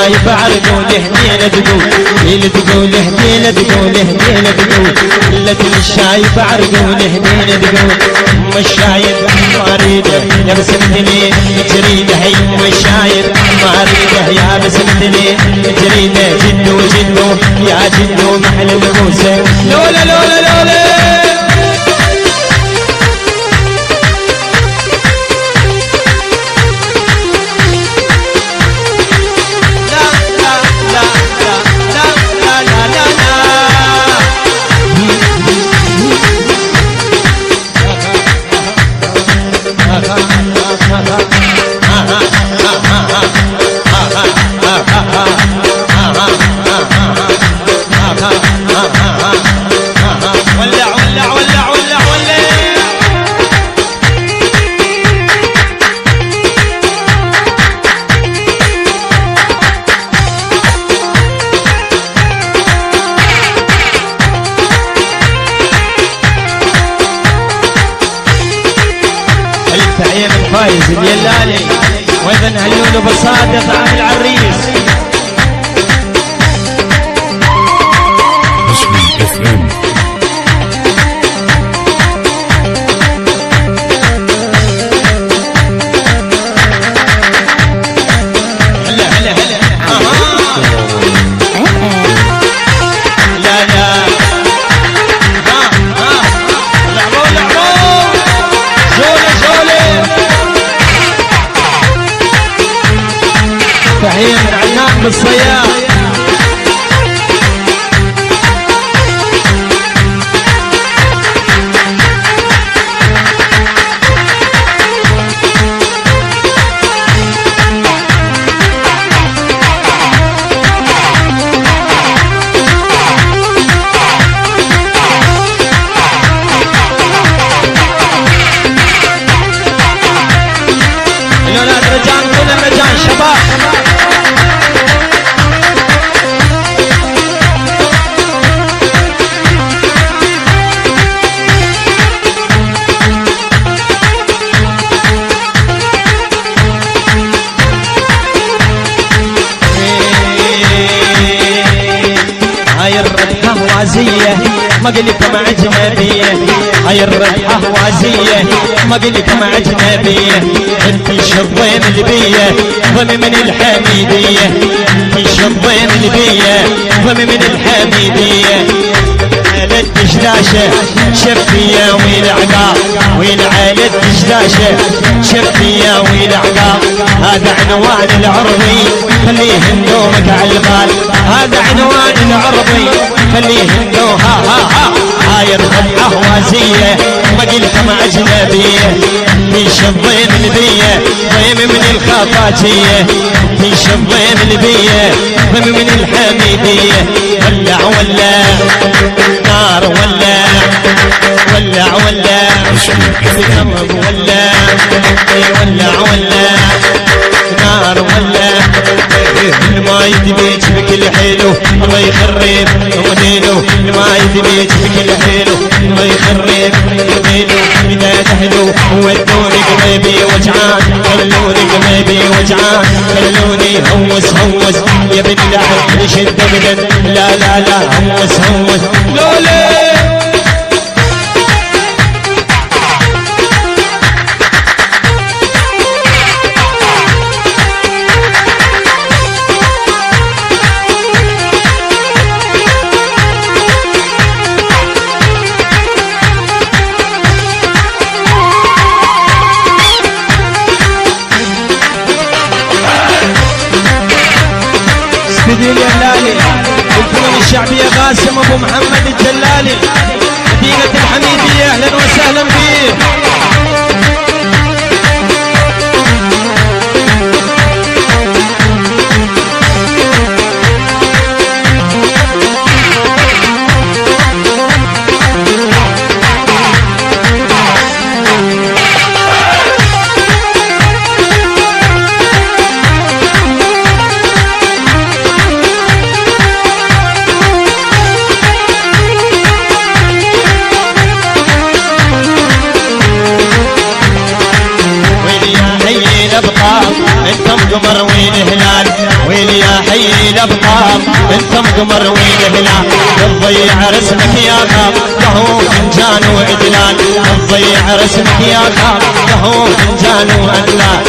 الشايب عرقوا لهدينا تقول تقول هدينا تقول هدينا تقول لكن الشايب عرقوا لهدينا تقول ام الشايب ما اريده يا بسمتني جريده هي ام الشايب ما اريده يا بسمتني جريده جدو جدو يا جدو محل البوسه لولا لولا لولا فايز اليلالي وايضا هلول ابو صادق عامل العريس هلا هلا هلا لا لا لعبوا لعبوا جولة جولة تحية من عنان بالصياح الولاد رجال كل الرجال شباب هاي الردحة هوازية ما قلت مع أجنبية هاي الردحة هوازية ما قلت مع أجنبية انت الشطين البية ضمي من الحميدية انت الشطين البية ضمي من الحميدية عالة دشداشة شفية ويل عقاب ويل عالة دشداشة شفية ويل عقاب هذا عنوان العربي خليه نومك على البال هذا عنوان العربي خليه ها ها ها هاي الردحة هوازية ما قلت مع أجنبية في شبين البية ضيم من الخفاجية في شبين البية ضيم من الحميدية ولع ولع نار ولع ولع ولع بقمر ولع ولع ولع نار ولع ما يدبيج بكل حلو الله يخرب ودينه ما يدبيج بكل حلو الله يخرب ودينه إذا تحلو ودوني قلبي وجعان خلوني قلبي وجعان خلوني هوس هوس يا بن العب شد ابدا لا لا لا هوس هوس لولي استديو الجلالي الفنون الشعبية قاسم ابو محمد الجلالي مدينة الحميدية اهلا وسهلا بيه قمر وين هلال ويلي يا حي كم قمر والهلال تضيع رسمك يا غاب قهوة فنجان وعدلان تضيع رسمك يا غاب قهوة فنجان وعدلان